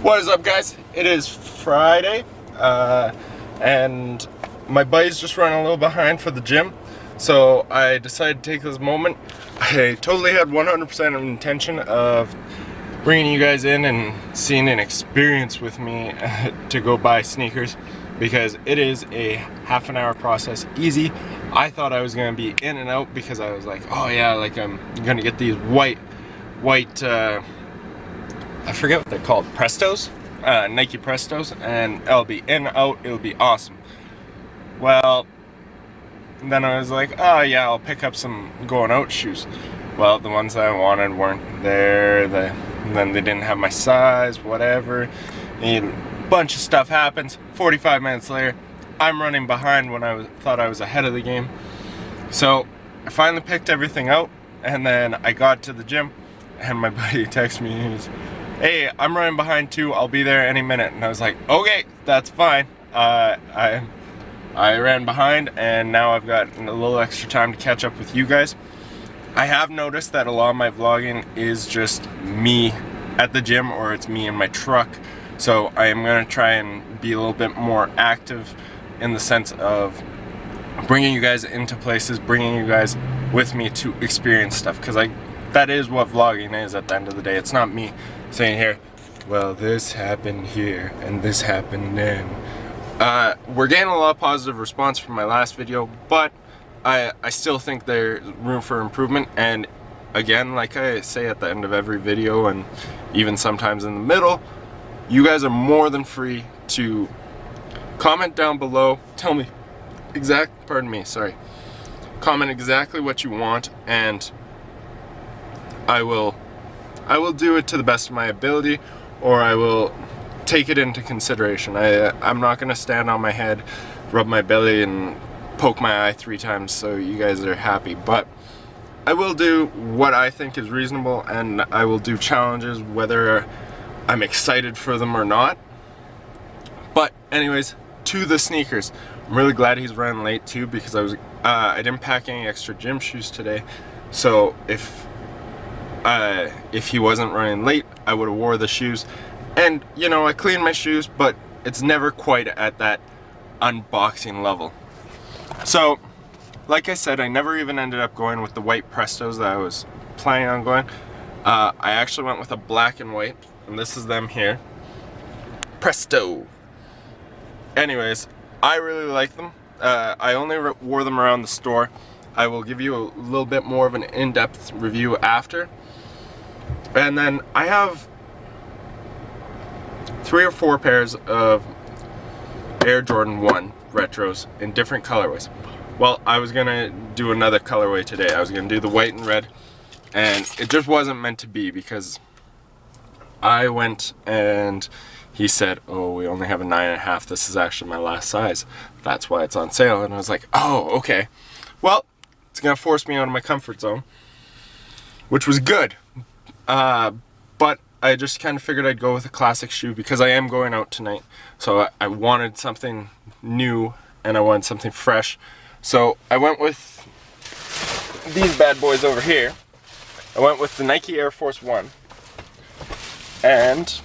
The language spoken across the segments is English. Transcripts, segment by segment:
What is up, guys? It is Friday, and my buddy's just running a little behind for the gym, so I decided to take this moment. I totally had 100% of intention of bringing you guys in and seeing an experience with me to go buy sneakers, because it is a half an hour process, easy. I thought I was going to be in and out because I was like, oh yeah, like I'm going to get these white I forget what they're called, Prestos, Nike Prestos, and I'll be in, out, it'll be awesome. Well, then I was like, oh yeah, I'll pick up some going out shoes. Well, the ones that I wanted weren't there, then they didn't have my size, whatever. And a bunch of stuff happens. 45 minutes later, I'm running behind when I thought I was ahead of the game. So I finally picked everything out, and then I got to the gym, and my buddy texted me, he's, hey, I'm running behind too, I'll be there any minute. And I was like, okay, that's fine. I ran behind, and now I've got a little extra time to catch up with you guys. I have noticed that a lot of my vlogging is just me at the gym, or it's me in my truck. So I am going to try and be a little bit more active in the sense of bringing you guys into places, bringing you guys with me to experience stuff, because that is what vlogging is at the end of the day. It's not me saying here, well, this happened here and this happened then. We're getting a lot of positive response from my last video, but I still think there's room for improvement. And again, like I say at the end of every video, and even sometimes in the middle, you guys are more than free to comment down below, tell me comment exactly what you want, and I will do it to the best of my ability, or I will take it into consideration. I'm not going to stand on my head, rub my belly, and poke my eye 3 times so you guys are happy. But I will do what I think is reasonable, and I will do challenges whether I'm excited for them or not. But anyways, to the sneakers. I'm really glad he's running late too, because I didn't pack any extra gym shoes today. So if he wasn't running late, I would have wore the shoes. And you know, I clean my shoes, but it's never quite at that unboxing level. So like I said, I never even ended up going with the white Prestos that I was planning on going. I actually went with a black and white, and this is them here, Presto. Anyways, I really like them. I only wore them around the store. I will give you a little bit more of an in-depth review after. And then I have 3 or 4 pairs of Air Jordan 1 retros in different colorways. Well, I was gonna do another colorway today. I was gonna do the white and red, and it just wasn't meant to be, because I went and he said, oh, we only have a 9.5. This is actually my last size. That's why it's on sale. And I was like, oh, okay. Well, it's gonna force me out of my comfort zone, which was good. But I just kind of figured I'd go with a classic shoe, because I am going out tonight. So I wanted something new, and I wanted something fresh. So I went with these bad boys over here. I went with the Nike Air Force 1. And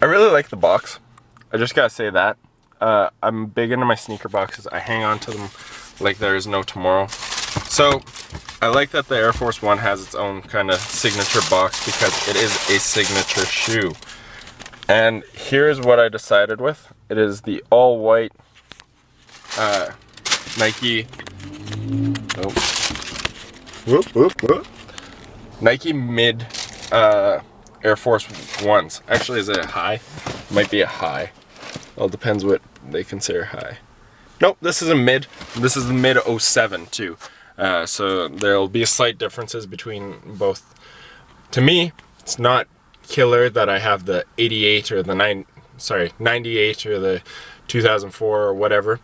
I really like the box. I just gotta say that. I'm big into my sneaker boxes. I hang on to them like there is no tomorrow. So I like that the Air Force 1 has its own kind of signature box, because it is a signature shoe. And here's what I decided with. It is the all-white Nike Nike mid Air Force 1s. Actually, is it a high? Might be a high. Well, it depends what they consider high. Nope, this is a mid. This is the mid 07 too. So there'll be slight differences between both. To me, it's not killer that I have the 88 or the 98 or the 2004 or whatever.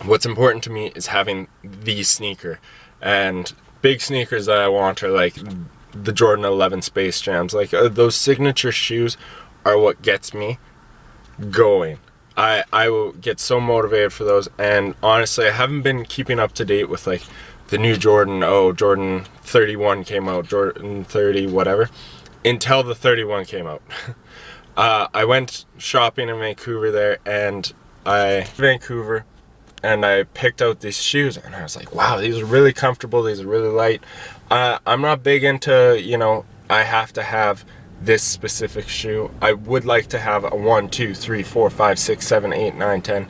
What's important to me is having the sneaker. And big sneakers that I want are like the Jordan 11 Space Jams. Like those signature shoes are what gets me going. I will get so motivated for those. And honestly, I haven't been keeping up to date with like the new Jordan. Oh, Jordan 31 came out, Jordan 30 whatever. until the 31 came out. I went shopping in Vancouver there, and I picked out these shoes, and I was like, wow, these are really comfortable, these are really light. I'm not big into, you know, I have to have this specific shoe. I would like to have a 1, 2, 3, 4, 5, 6, 7, 8, 9, 10,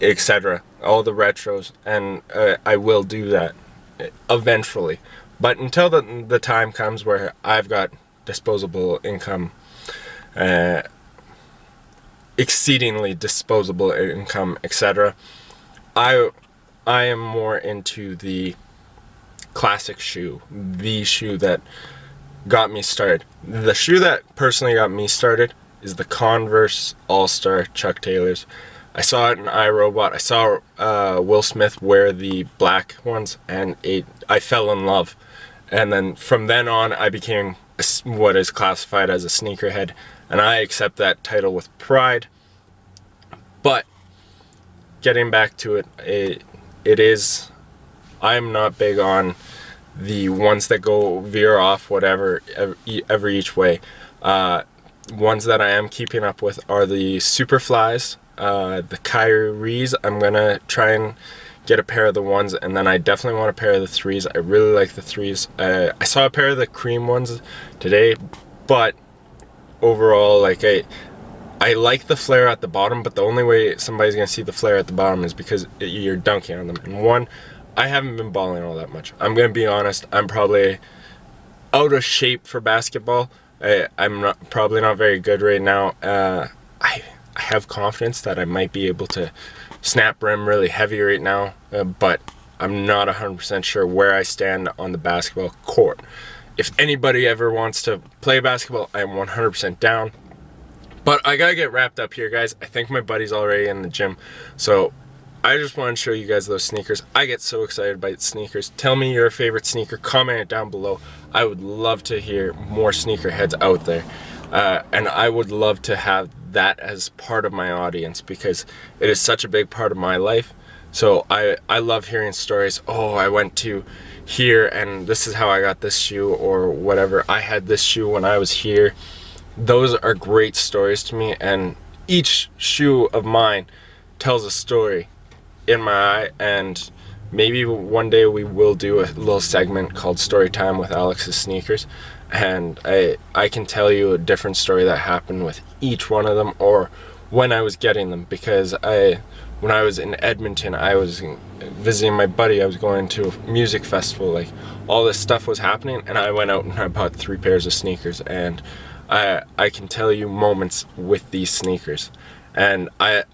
etc. All the retros, and I will do that eventually. But until the time comes where I've got disposable income, exceedingly disposable income, etc., I am more into the classic shoe, the shoe that got me started. The shoe that personally got me started is the Converse All-Star Chuck Taylors. I saw it in iRobot. I saw Will Smith wear the black ones, and I fell in love. And then from then on, I became what is classified as a sneakerhead, and I accept that title with pride. But getting back to it, I'm not big on the ones that go veer off whatever every each way. Ones that I am keeping up with are the Superflies, the Kyries. I'm gonna try and get a pair of the ones, and then I definitely want a pair of the threes. I really like the threes. I saw a pair of the cream ones today, but overall, like, I like the flare at the bottom, but the only way somebody's gonna see the flare at the bottom is because you're dunking on them. And one, I haven't been balling all that much. I'm gonna be honest, I'm probably out of shape for basketball. I'm probably not very good right now. I have confidence that I might be able to snap rim really heavy right now, but I'm not 100% sure where I stand on the basketball court. If anybody ever wants to play basketball, I am 100% down. But I gotta get wrapped up here, guys. I think my buddy's already in the gym, so I just want to show you guys those sneakers. I get so excited by sneakers. Tell me your favorite sneaker. Comment it down below. I would love to hear more sneakerheads out there. And I would love to have that as part of my audience, because it is such a big part of my life. So I love hearing stories. Oh, I went to here and this is how I got this shoe, or whatever. I had this shoe when I was here. Those are great stories to me, and each shoe of mine tells a story in my eye. And maybe one day we will do a little segment called Story Time with Alex's Sneakers, and I can tell you a different story that happened with each one of them, or when I was getting them. Because when I was in Edmonton, I was visiting my buddy. I was going to a music festival, like all this stuff was happening, and I went out and I bought 3 pairs of sneakers. And I can tell you moments with these sneakers, and I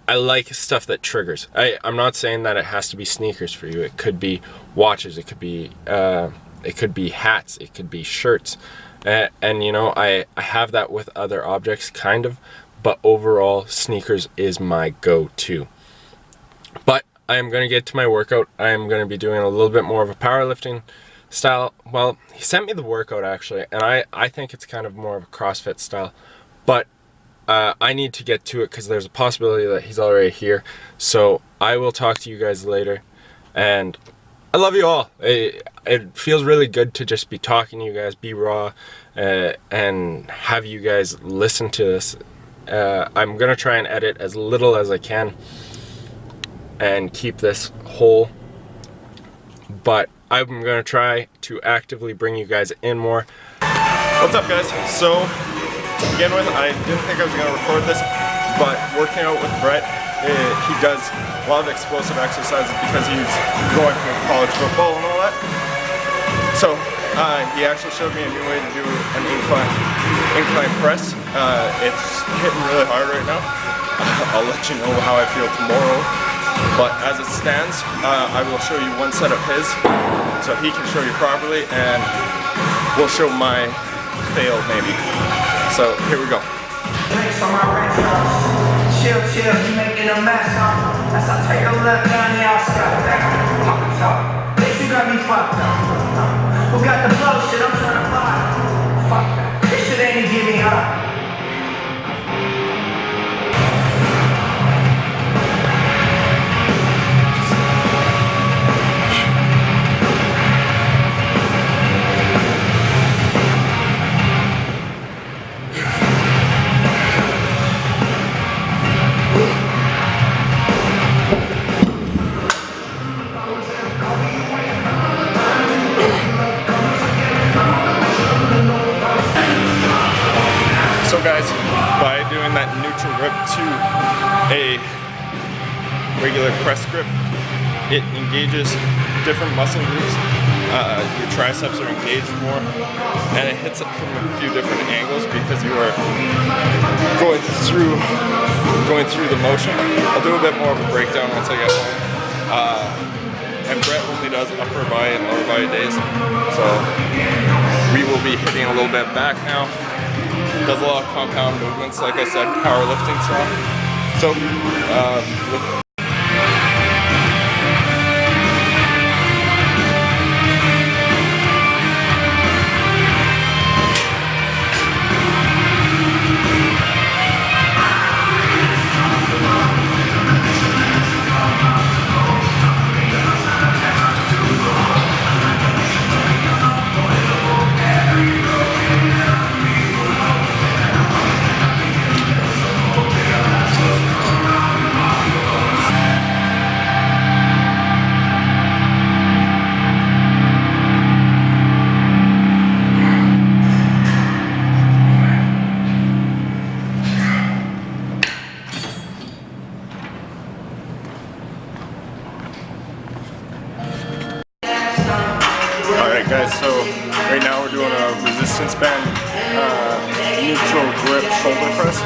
like stuff that triggers. I'm not saying that it has to be sneakers for you. It could be watches, it could be hats, it could be shirts, and you know, I have that with other objects, kind of, but overall sneakers is my go-to. But I am going to get to my workout. I am going to be doing a little bit more of a powerlifting style. Well, he sent me the workout actually, and I think it's kind of more of a CrossFit style, but I need to get to it because there's a possibility that he's already here. So I will talk to you guys later, and I love you all. It feels really good to just be talking to you guys, be raw, and have you guys listen to this. I'm gonna try and edit as little as I can and keep this whole, but I'm gonna try to actively bring you guys in more. What's up, guys? So to begin with, I didn't think I was gonna record this, but working out with Brett, he does a lot of explosive exercises because he's going for college football and all that. So he actually showed me a new way to do an incline press. It's hitting really hard right now. I'll let you know how I feel tomorrow. But as it stands, I will show you one set of his, so he can show you properly, and we'll show my fail maybe. So here we go. Chill, you making a mess, huh? As I take a look on the outside, bitch, you got me fucked up. Who got the flow shit? I'm trying to buy. Fuck that. This shit ain't give me up. that neutral grip to a regular press grip, it engages different muscle groups. Your triceps are engaged more, and it hits it from a few different angles because you are going through the motion. I'll do a bit more of a breakdown once I get home. And Brett only does upper body and lower body days, so we will be hitting a little bit back now. Does a lot of compound movements, like I said, powerlifting style. So guys, so right now we're doing a resistance band neutral grip shoulder press.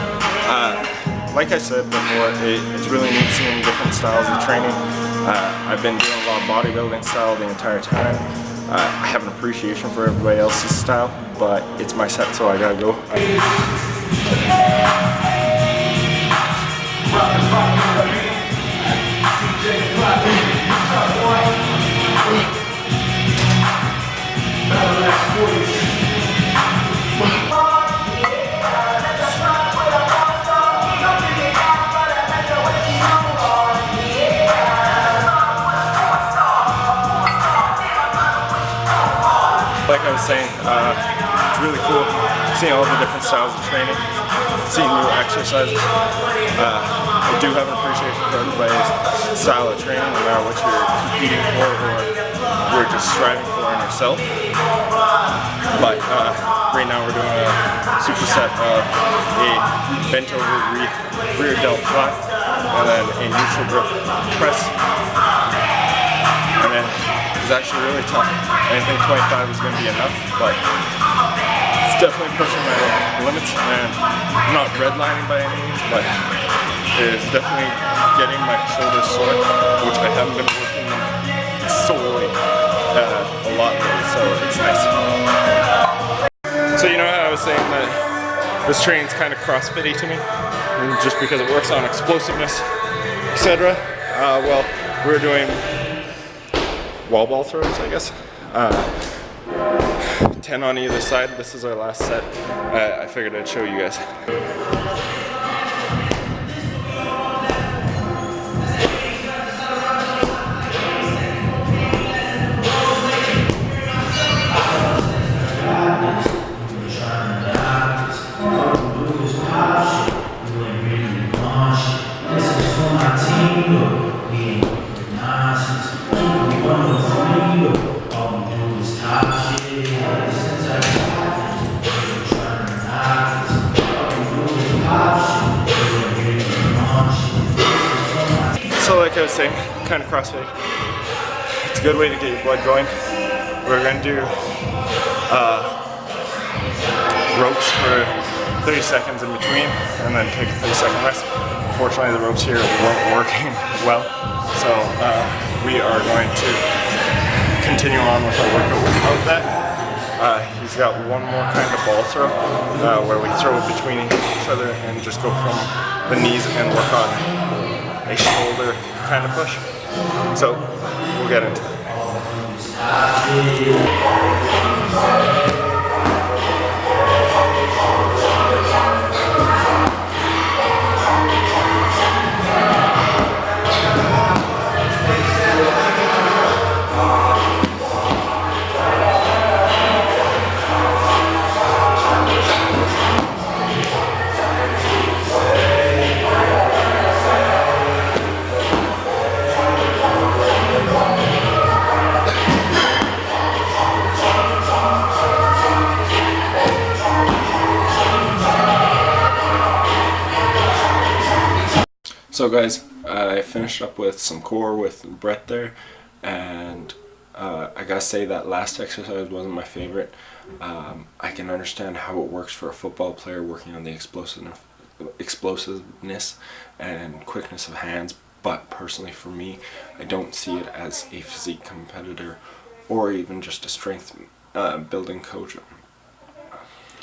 Like I said before, it's really neat seeing different styles of training. I've been doing a lot of bodybuilding style the entire time. I have an appreciation for everybody else's style, but it's my set, so I gotta go. Like I was saying, it's really cool seeing all the different styles of training, seeing new exercises. I do have an appreciation for everybody's style of training, no matter what you're competing for or you're just striving for in yourself. But right now we're doing a superset of a bent over rear delt flat and then a neutral grip press. And then it's actually really tough. I didn't think 25 was going to be enough, but it's definitely pushing my limits, and I'm not redlining by any means, but it is definitely getting my shoulders sore, which I haven't been working solely a lot lately, so it's nice. So you know how I was saying that this training's kind of CrossFit-y to me, and just because it works on explosiveness, etc. Well, we're doing wall ball throws, I guess. 10 on either side. This is our last set. I figured I'd show you guys. So like I was saying, kind of CrossFit. It's a good way to get your blood going. We're going to do ropes for 30 seconds in between and then take a 30-second rest. Unfortunately, the ropes here weren't working well, so we are going to continue on with our workout without that. He's got one more kind of ball throw where we throw between each other and just go from the knees and work on a shoulder kind of push. So we'll get into it. So guys, I finished up with some core with Brett there, and I gotta say that last exercise wasn't my favorite. I can understand how it works for a football player working on the explosiveness and quickness of hands, but personally for me, I don't see it as a physique competitor or even just a strength building coach.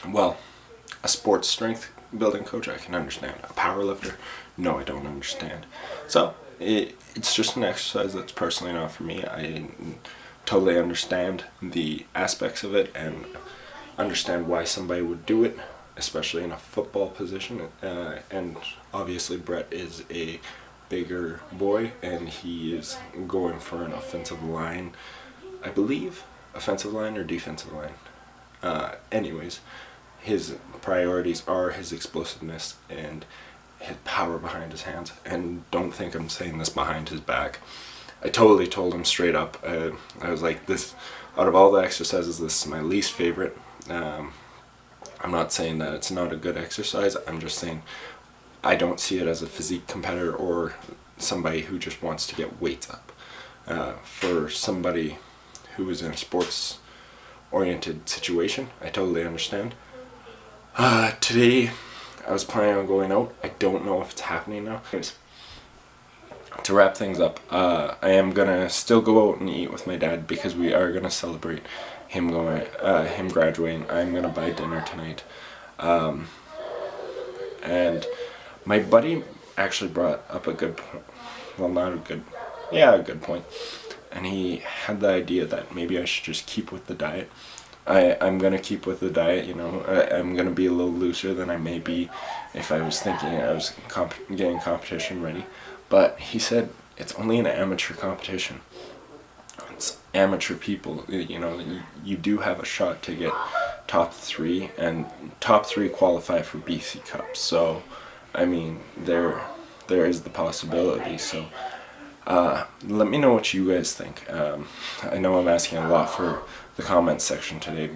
Well, a sports strength building coach I can understand. A power lifter, no, I don't understand. So it's just an exercise that's personally not for me. I totally understand the aspects of it and understand why somebody would do it, especially in a football position. And obviously Brett is a bigger boy and he is going for an offensive line, I believe, offensive line or defensive line. Anyways, his priorities are his explosiveness and his power behind his hands, and don't think I'm saying this behind his back. I totally told him straight up. I was like, this, out of all the exercises, this is my least favorite. I'm not saying that it's not a good exercise, I'm just saying I don't see it as a physique competitor or somebody who just wants to get weights up. For somebody who is in a sports oriented situation, I totally understand. Today I was planning on going out. I don't know if it's happening now. Anyways, to wrap things up, I am gonna still go out and eat with my dad because we are gonna celebrate him him graduating. I'm gonna buy dinner tonight, and my buddy actually brought up a good point. Well, not a good, yeah, a good point. And he had the idea that maybe I should just keep with the diet. I'm gonna keep with the diet, you know. I'm gonna be a little looser than I may be if I was thinking I was getting competition ready. But he said it's only an amateur competition. It's amateur people, you know. You do have a shot to get top 3, and top 3 qualify for BC Cup. So, I mean, there is the possibility. So, let me know what you guys think. I know I'm asking a lot for the comments section today,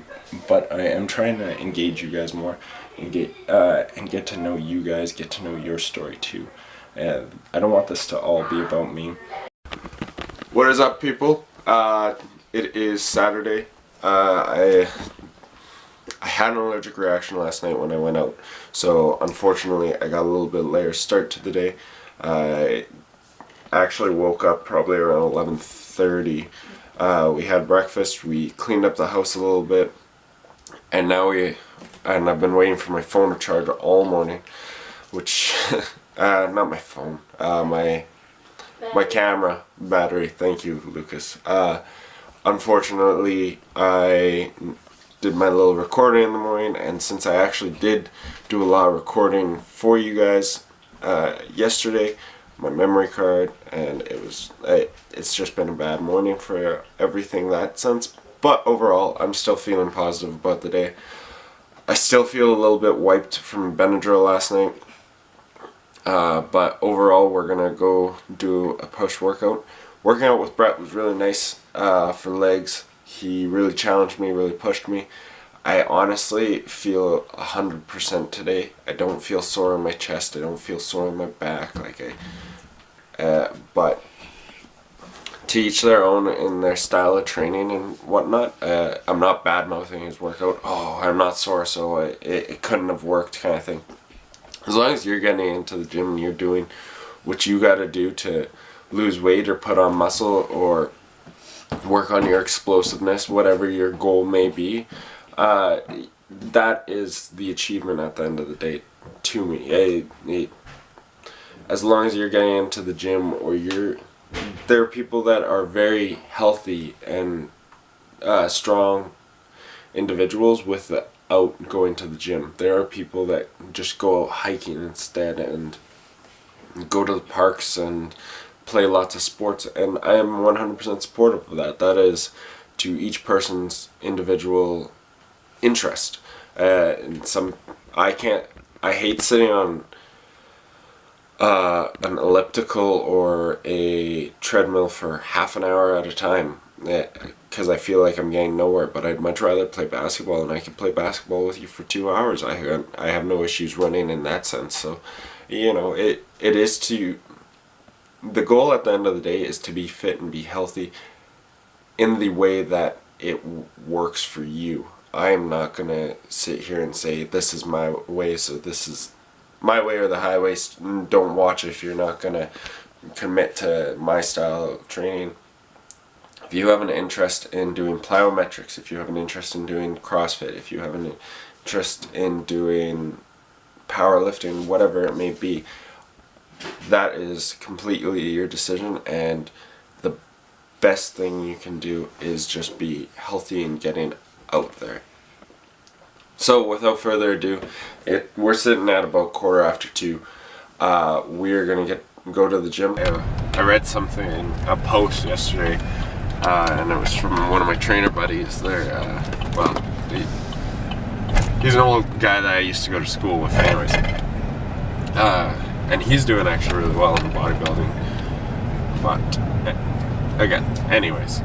but I am trying to engage you guys more and get to know you guys, get to know your story too. And I don't want this to all be about me. What is up, people? It is Saturday. I had an allergic reaction last night when I went out, so unfortunately I got a little bit later start to the day. I actually woke up probably around 11:30. We had breakfast, we cleaned up the house a little bit, and now I've been waiting for my phone to charge all morning, which, not my phone, my camera battery, thank you, Lucas. Unfortunately, I did my little recording in the morning, and since I actually did do a lot of recording for you guys yesterday, my memory card, and it's just been a bad morning for everything that sense. But overall, I'm still feeling positive about the day. I still feel a little bit wiped from Benadryl last night, but overall we're gonna go do a push workout. Working out with Brett was really nice for legs. He really challenged me, really pushed me. I honestly feel 100% today. I don't feel sore in my chest, I don't feel sore in my back, but to each their own in their style of training and whatnot. I'm not bad-mouthing his workout. Oh, I'm not sore, so it couldn't have worked kind of thing. As long as you're getting into the gym and you're doing what you gotta do to lose weight or put on muscle or work on your explosiveness, whatever your goal may be, that is the achievement at the end of the day to me. As long as you're getting into the gym, or there are people that are very healthy and strong individuals without going to the gym. There are people that just go out hiking instead and go to the parks and play lots of sports, and I am 100% supportive of that. That is to each person's individual interest. And I hate sitting on an elliptical or a treadmill for half an hour at a time, because I feel like I'm getting nowhere. But I'd much rather play basketball, and I can play basketball with you for 2 hours. I have no issues running in that sense. So, you know, it is to the goal at the end of the day is to be fit and be healthy in the way that it works for you. I am not going to sit here and say this is my way, so this is my way or the highway. Don't watch if you're not going to commit to my style of training. If you have an interest in doing plyometrics, if you have an interest in doing CrossFit, if you have an interest in doing powerlifting, whatever it may be, that is completely your decision, and the best thing you can do is just be healthy and getting out there. So without further ado, we're sitting at about 2:15. We're gonna go to the gym. I read something, a post yesterday, and it was from one of my trainer buddies there. Well, he's an old guy that I used to go to school with anyways. And he's doing actually really well in bodybuilding. But, again, anyways.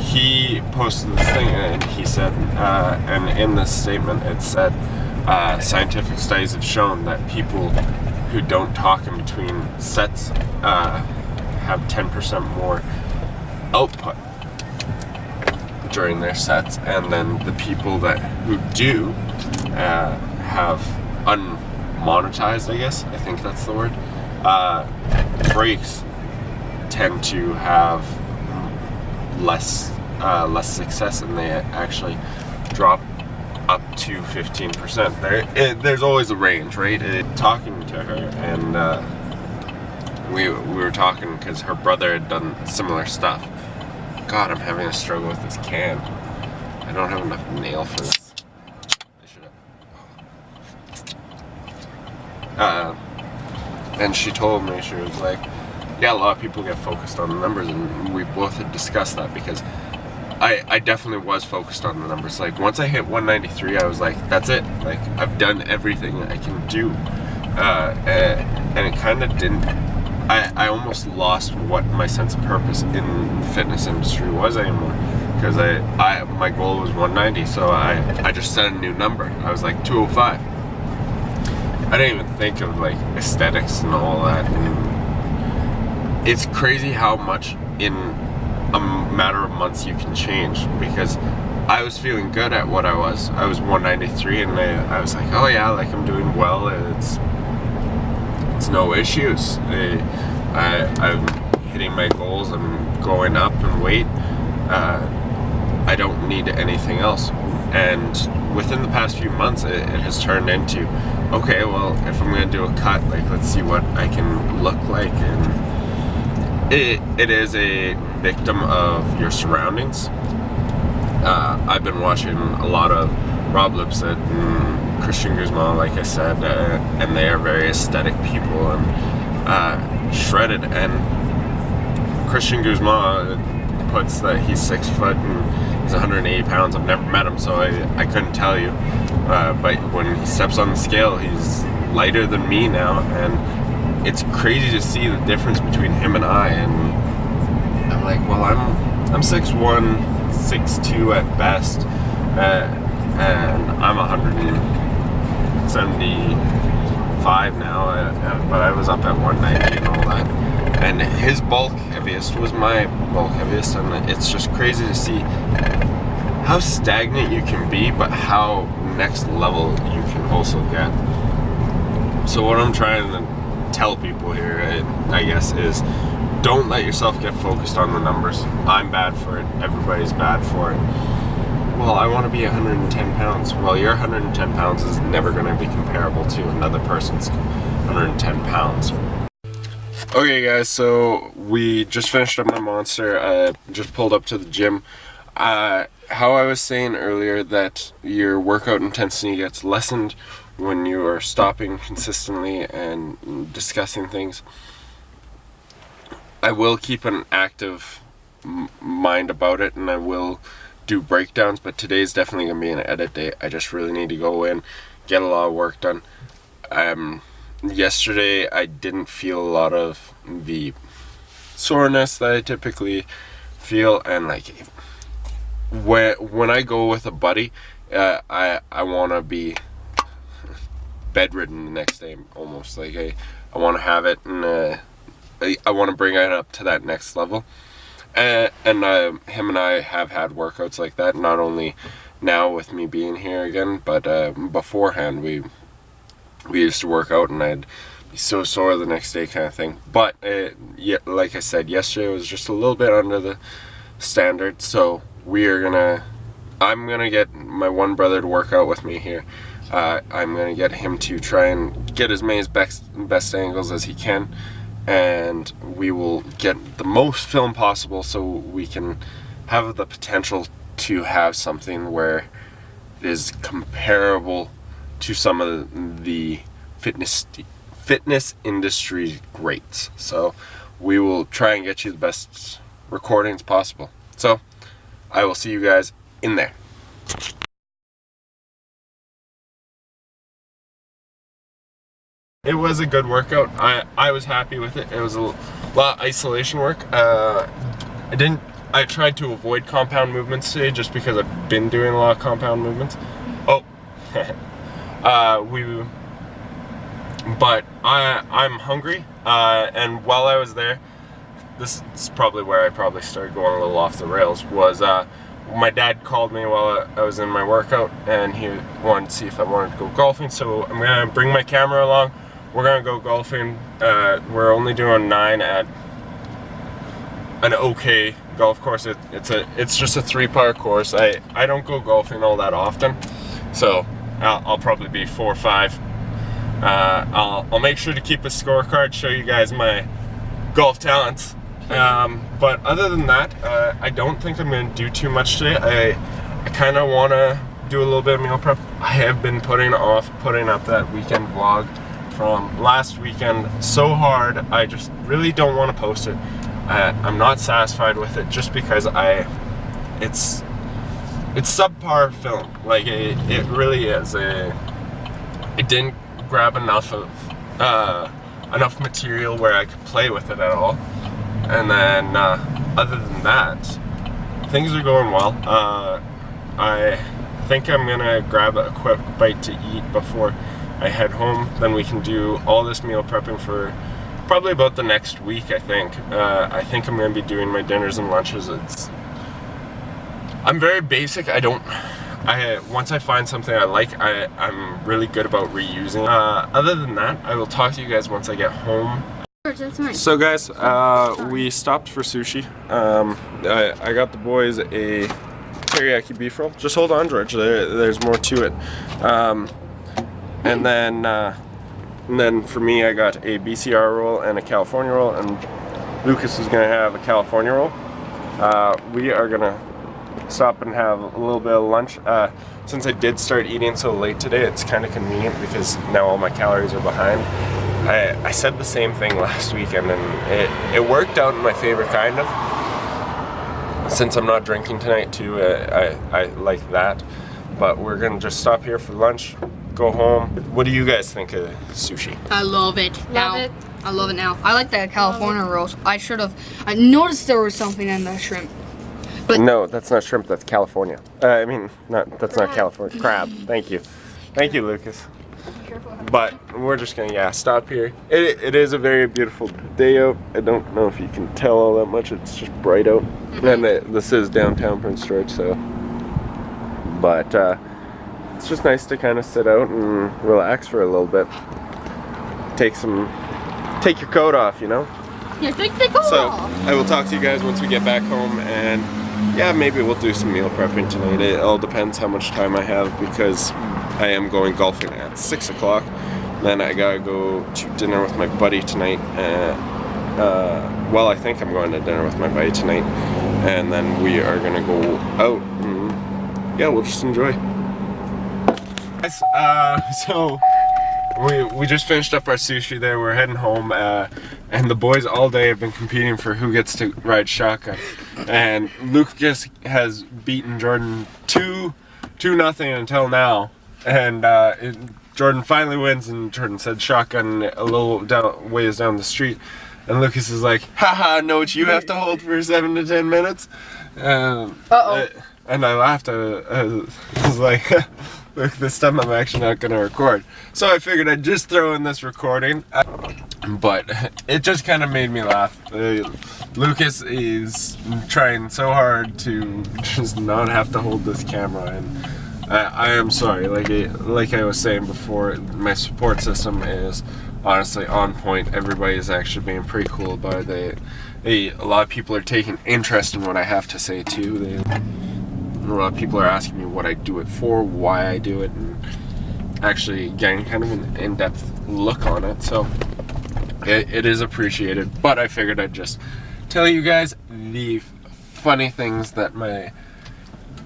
He posted this thing and he said, and in this statement it said, scientific studies have shown that people who don't talk in between sets have 10% more output during their sets, and then the people who do have unmonetized, I guess, I think that's the word, breaks tend to have less success, and they actually drop up to 15%. There's always a range, right? Talking to her, and we were talking because her brother had done similar stuff. God, I'm having a struggle with this can. I don't have enough nail for this. I should have. And she told me, she was like, yeah, a lot of people get focused on the numbers, and we both had discussed that, because I definitely was focused on the numbers. Like, once I hit 193, I was like, that's it. Like, I've done everything I can do. And it kind of didn't, I almost lost what my sense of purpose in the fitness industry was anymore. Because my goal was 190, so I just set a new number. I was like 205. I didn't even think of like aesthetics and all that. And it's crazy how much in a matter of months you can change, because I was feeling good at what I was 193, and I was like, oh yeah, like I'm doing well, it's no issues. I'm hitting my goals, I'm going up in weight, I don't need anything else. And within the past few months it has turned into, okay, well, if I'm gonna do a cut, like, let's see what I can look like. And it is a victim of your surroundings. I've been watching a lot of Rob Lipset and Christian Guzman, like I said, and they are very aesthetic people and shredded. And Christian Guzman puts that he's 6 foot and he's 180 pounds. I've never met him, so I couldn't tell you. But when he steps on the scale, he's lighter than me now, and it's crazy to see the difference between him and I. And I'm like, well, I'm 6'1", 6'2" at best, and I'm 175 now, but I was up at 190 and all that. And his bulk heaviest was my bulk heaviest, and it's just crazy to see how stagnant you can be, but how next level you can also get. So what I'm trying to tell people here, I guess, is don't let yourself get focused on the numbers. I'm bad for it. Everybody's bad for it. Well, I want to be 110 pounds. Well, your 110 pounds is never going to be comparable to another person's 110 pounds. Okay, guys, so we just finished up my Monster. Just pulled up to the gym. How I was saying earlier that your workout intensity gets lessened when you are stopping consistently and discussing things. I will keep an active mind about it, and I will do breakdowns, but today's definitely going to be an edit day. I just really need to go in, get a lot of work done. Yesterday I didn't feel a lot of the soreness that I typically feel, and like when I go with a buddy, I want to be bedridden the next day almost. Like I want to have it in I want to bring it up to that next level. And him and I have had workouts like that, not only now with me being here again, but beforehand we used to work out and I'd be so sore the next day kind of thing. But yeah, like I said, yesterday was just a little bit under the standard, so I'm gonna get my one brother to work out with me here. I'm gonna get him to try and get as many best angles as he can, and we will get the most film possible so we can have the potential to have something where it is comparable to some of the fitness industry greats. So we will try and get you the best recordings possible. So I will see you guys in there. It was a good workout. I was happy with it. It was a lot of isolation work. I tried to avoid compound movements today just because I've been doing a lot of compound movements. Oh, but I'm hungry, and while I was there, this is probably where I probably started going a little off the rails, was my dad called me while I was in my workout, and he wanted to see if I wanted to go golfing, so I'm going to bring my camera along. We're going to go golfing. We're only doing 9 at an okay golf course. It's just a 3-par course. I don't go golfing all that often, so I'll probably be 4 or 5. I'll make sure to keep a scorecard, show you guys my golf talents. But other than that, I don't think I'm going to do too much today. I kind of want to do a little bit of meal prep. I have been putting up that weekend vlog from last weekend so hard. I just really don't want to post it. I'm not satisfied with it just because it's subpar film. Like it really is. It didn't grab enough material where I could play with it at all. And then other than that, things are going well. I think I'm gonna grab a quick bite to eat before I head home. Then we can do all this meal prepping for probably about the next week. I think I'm gonna be doing my dinners and lunches. I'm very basic. Once I find something I like, I'm really good about reusing. Other than that, I will talk to you guys once I get home. So guys, we stopped for sushi. I got the boys a teriyaki beef roll. Just hold on, George. There's more to it. And then for me, I got a BCR roll and a California roll, and Lucas is gonna have a California roll. We are gonna stop and have a little bit of lunch. Since I did start eating so late today, it's kind of convenient because now all my calories are behind. I said the same thing last weekend, and it worked out in my favor, kind of. Since I'm not drinking tonight too, I like that. But we're gonna just stop here for lunch, go home. What do you guys think of sushi? I love it. I love it now. I like the California rolls. I noticed there was something in the shrimp. But no, that's not shrimp, that's California. That's not California. Crab. Thank you. Thank you, Lucas. But we're just gonna stop here. It is a very beautiful day out. I don't know if you can tell all that much. It's just bright out. And this is downtown Prince George, so. But it's just nice to kind of sit out and relax for a little bit. Take your coat off, you know? Yeah, take the coat off. I will talk to you guys once we get back home, and yeah, maybe we'll do some meal prepping tonight. It all depends how much time I have, because I am going golfing at 6 o'clock. Then I gotta go to dinner with my buddy tonight. Well, I think I'm going to dinner with my buddy tonight, and then we are gonna go out and yeah, we'll just enjoy. Guys, so we just finished up our sushi there. We're heading home, and the boys all day have been competing for who gets to ride shotgun. And Luke just has beaten Jordan 2-0 until now. And Jordan finally wins, and Jordan said shotgun a little ways down the street. And Lucas is like, haha, know what you have to hold for 7 to 10 minutes? And I laughed. I was like, look, this time I'm actually not going to record. So I figured I'd just throw in this recording. but it just kind of made me laugh. Lucas is trying so hard to just not have to hold this camera, and I am sorry. Like I was saying before, my support system is honestly on point. Everybody is actually being pretty cool about it. A lot of people are taking interest in what I have to say too. A lot of people are asking me what I do it for, why I do it, and actually getting kind of an in-depth look on it. So it is appreciated, but I figured I'd just tell you guys the funny things that my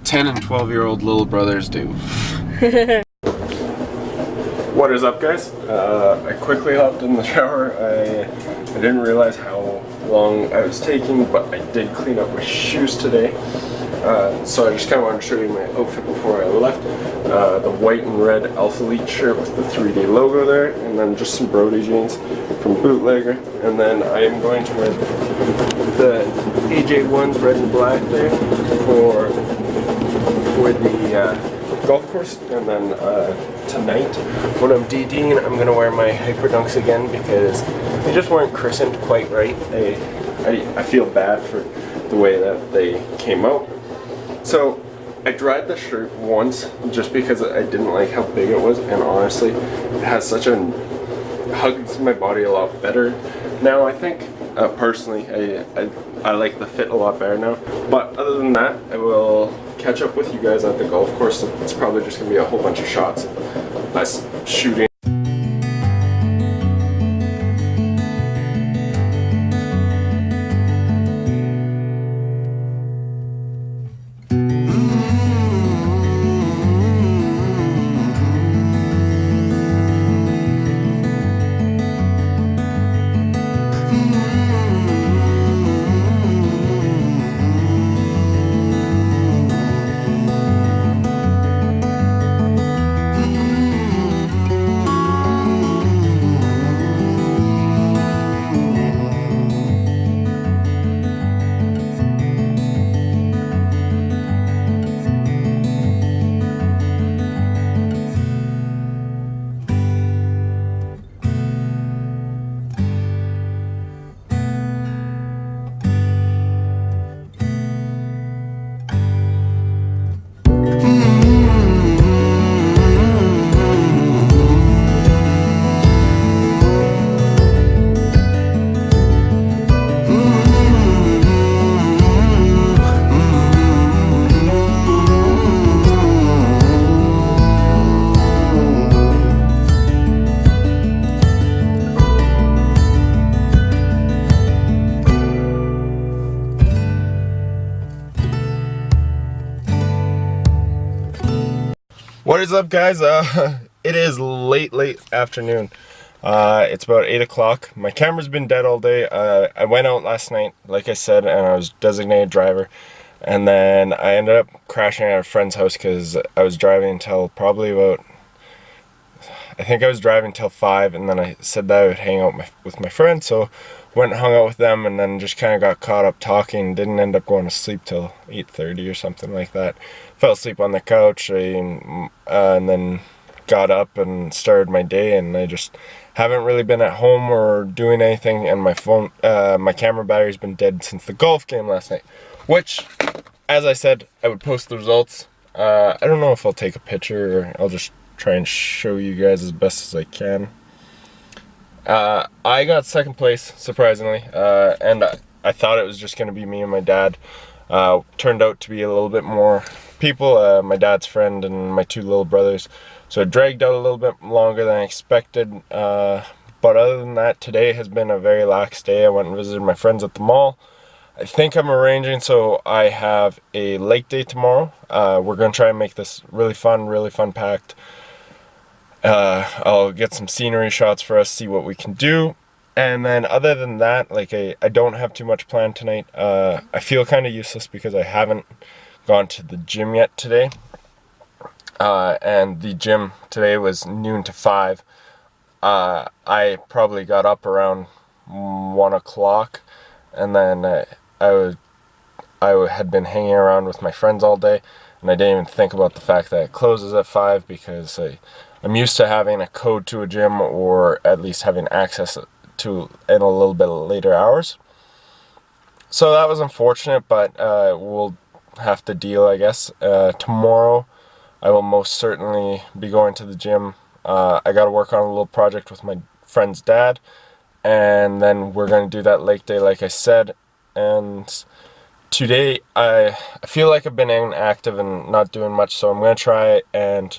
10 and 12-year-old little brothers do. What is up, guys? I quickly hopped in the shower. I didn't realize how long I was taking, but I did clean up my shoes today. So I just kind of wanted to show you my outfit before I left. The white and red Alpha Elite shirt with the 3D logo there, and then just some Brody jeans from Bootlegger. And then I am going to wear the AJ1s red and black there for the golf course. And then tonight, when I'm DDing, I'm going to wear my Hyper Dunks again because they just weren't christened quite right. I feel bad for the way that they came out. So I dried the shirt once just because I didn't like how big it was, and honestly it has such a hugs my body a lot better now. I think personally I like the fit a lot better now, but other than that, I will catch up with you guys at the golf course. So it's probably just gonna be a whole bunch of shots of us shooting. What is up, guys? It is late afternoon. It's about 8 o'clock. My camera's been dead all day. I went out last night, like I said, and I was designated driver. And then I ended up crashing at a friend's house because I was driving until probably about, I think I was driving till 5, and then I said that I would hang out with my friends, so went and hung out with them, and then just kind of got caught up talking. Didn't end up going to sleep till 8:30 or something like that. Fell asleep on the couch, and then got up and started my day, and I just haven't really been at home or doing anything, and my phone, my camera battery's been dead since the golf game last night, which, as I said, I would post the results. I don't know if I'll take a picture or I'll just try and show you guys as best as I can. I got second place, surprisingly, and I thought it was just going to be me and my dad. Turned out to be a little bit more people, my dad's friend and my two little brothers, so it dragged out a little bit longer than I expected, but other than that, today has been a very lax day. I went and visited my friends at the mall. I think I'm arranging so I have a lake day tomorrow. We're going to try and make this really fun packed. I'll get some scenery shots for us, see what we can do. And then other than that, like I don't have too much planned tonight. I feel kind of useless because I haven't gone to the gym yet today. And the gym today was noon to 5. I probably got up around 1 o'clock, and then I had been hanging around with my friends all day, and I didn't even think about the fact that it closes at 5 because I'm used to having a code to a gym, or at least having access to in a little bit later hours. So that was unfortunate, but we'll have to deal, I guess. Tomorrow I will most certainly be going to the gym. I got to work on a little project with my friend's dad, and then we're going to do that lake day like I said. And today I feel like I've been inactive and not doing much, so I'm going to try and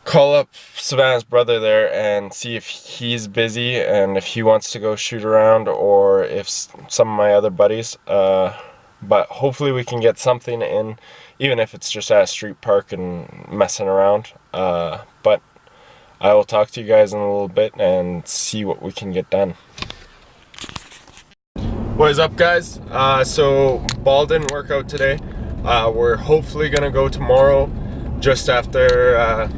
call up Savannah's brother there and see if he's busy and if he wants to go shoot around, or if some of my other buddies. But hopefully we can get something in, even if it's just at a street park and messing around. But I will talk to you guys in a little bit and see what we can get done. What is up, guys? So ball didn't work out today. We're hopefully gonna go tomorrow, just after I'm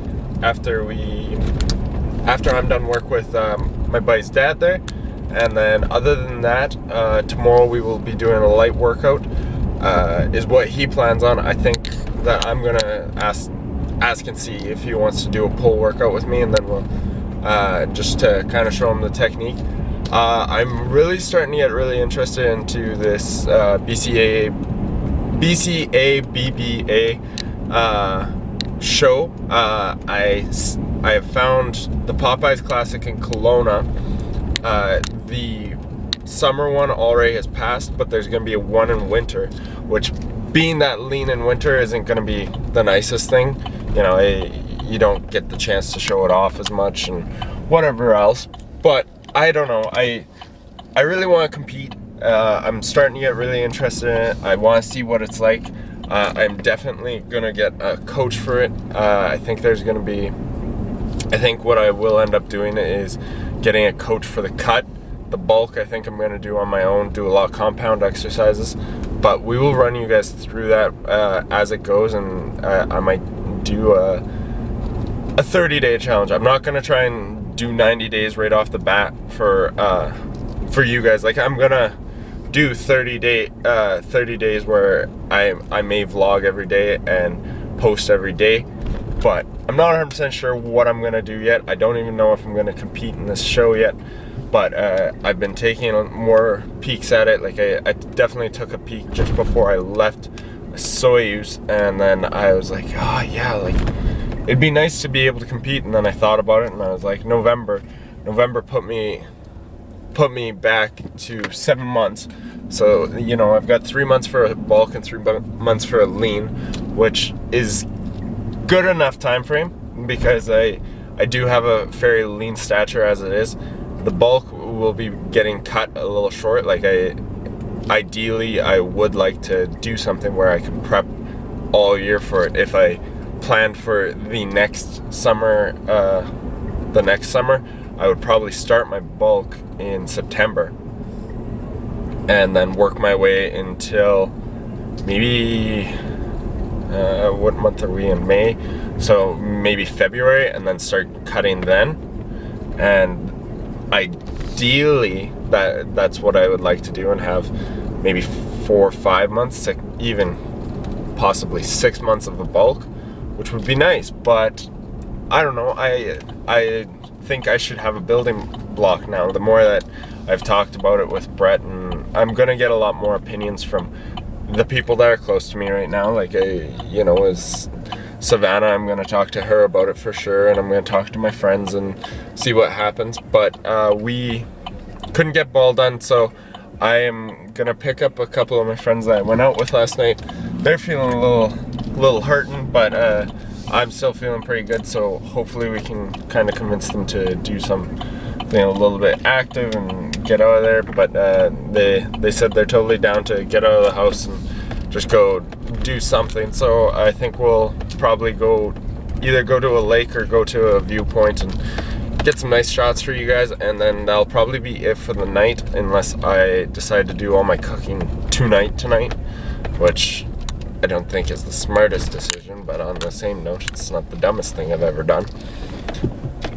done work with my buddy's dad there. And then other than that, tomorrow we will be doing a light workout, is what he plans on. I think that I'm gonna ask and see if he wants to do a pull workout with me, and then we'll just to kind of show him the technique. I'm really starting to get really interested into this BCA-BBA show. I have found the Popeyes Classic in Kelowna. The summer one already has passed, but there's going to be a one in winter, which, being that lean in winter, isn't going to be the nicest thing. You know, you don't get the chance to show it off as much and whatever else. But I don't know, I really want to compete. I'm starting to get really interested in it. I want to see what it's like. I'm definitely gonna get a coach for it. I think what I will end up doing is getting a coach for the cut. The bulk I think I'm gonna do on my own, do a lot of compound exercises, but we will run you guys through that as it goes, and I might do a 30-day challenge. I'm not gonna try and do 90 days right off the bat for you guys. Like, I'm gonna do 30 days where I may vlog every day and post every day, but I'm not 100% sure what I'm gonna do yet. I don't even know if I'm gonna compete in this show yet, but I've been taking more peeks at it. Like, I definitely took a peek just before I left Soyuz, and then I was like, oh yeah, like, it'd be nice to be able to compete. And then I thought about it, and I was like, November put me back to 7 months. So, you know, I've got 3 months for a bulk and 3 months for a lean, which is good enough time frame, because I do have a very lean stature as it is. The bulk will be getting cut a little short. Like, ideally I would like to do something where I can prep all year for it. If I planned for the next summer, I would probably start my bulk in September and then work my way until maybe what month are we in? May, so maybe February, and then start cutting then. And ideally that's what I would like to do, and have maybe 4 or 5 months to even possibly 6 months of a bulk, which would be nice. But I don't know, I think I should have a building block now. The more that I've talked about it with Brett, and I'm gonna get a lot more opinions from the people that are close to me right now. Like, you know, as Savannah, I'm gonna talk to her about it for sure, and I'm gonna talk to my friends and see what happens. But we couldn't get ball done, so I am gonna pick up a couple of my friends that I went out with last night. They're feeling a little hurting, but I'm still feeling pretty good, so hopefully we can kind of convince them to do something a little bit active and get out of there. But they said they're totally down to get out of the house and just go do something. So I think we'll probably either go to a lake or go to a viewpoint and get some nice shots for you guys, and then that'll probably be it for the night, unless I decide to do all my cooking tonight, which I don't think is the smartest decision, but on the same note, it's not the dumbest thing I've ever done.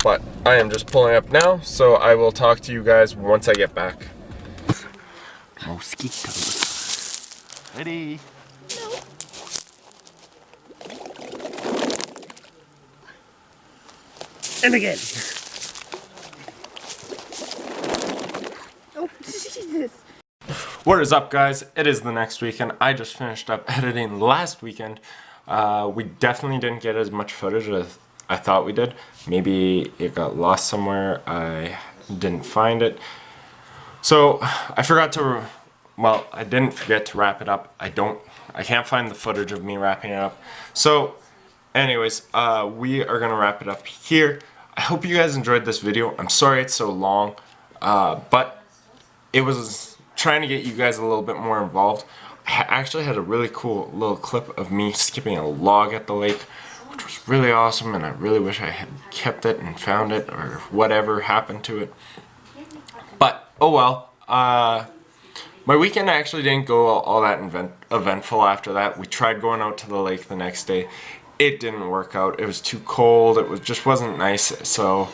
But I am just pulling up now, so I will talk to you guys once I get back. Mosquitoes. Ready? No. And again. Jesus. What is up, guys? It is the next weekend. I just finished up editing last weekend. We definitely didn't get as much footage as I thought we did. Maybe it got lost somewhere. I didn't find it. So I forgot to, well, I didn't forget to wrap it up. I can't find the footage of me wrapping it up. So anyways, we are gonna wrap it up here. I hope you guys enjoyed this video. I'm sorry it's so long, but it was trying to get you guys a little bit more involved. I actually had a really cool little clip of me skipping a log at the lake, which was really awesome, and I really wish I had kept it and found it, or whatever happened to it. But oh well. My weekend actually didn't go all that eventful after that. We tried going out to the lake the next day. It didn't work out. It was too cold. It just wasn't nice. So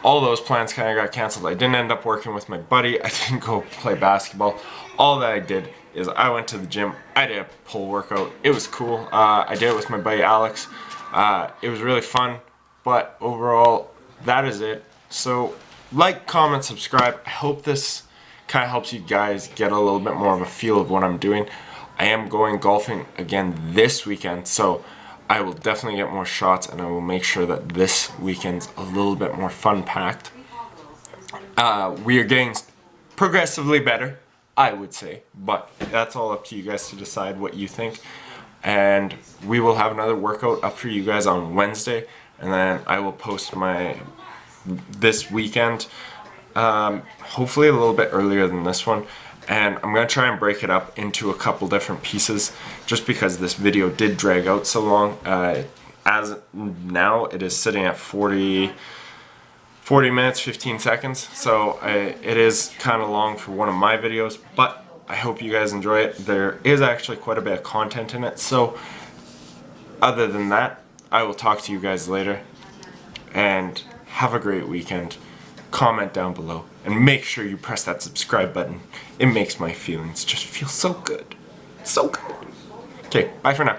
all those plans kind of got canceled. I didn't end up working with my buddy. I didn't go play basketball. All that I did is I went to the gym. I did a pull workout. It was cool. I did it with my buddy Alex. It was really fun. But overall, that is it. So like, comment, subscribe. I hope this kind of helps you guys get a little bit more of a feel of what I'm doing. I am going golfing again this weekend, so I will definitely get more shots, and I will make sure that this weekend's a little bit more fun packed. We are getting progressively better, I would say, but that's all up to you guys to decide what you think. And we will have another workout up for you guys on Wednesday, and then I will post this weekend, hopefully a little bit earlier than this one, and I'm going to try and break it up into a couple different pieces just because this video did drag out so long. As now it is sitting at 40 minutes 15 seconds, so it is kind of long for one of my videos, but I hope you guys enjoy it. There is actually quite a bit of content in it, so other than that, I will talk to you guys later, and have a great weekend. Comment down below and make sure you press that subscribe button. It makes my feelings just feel so good. So good. Okay, bye for now.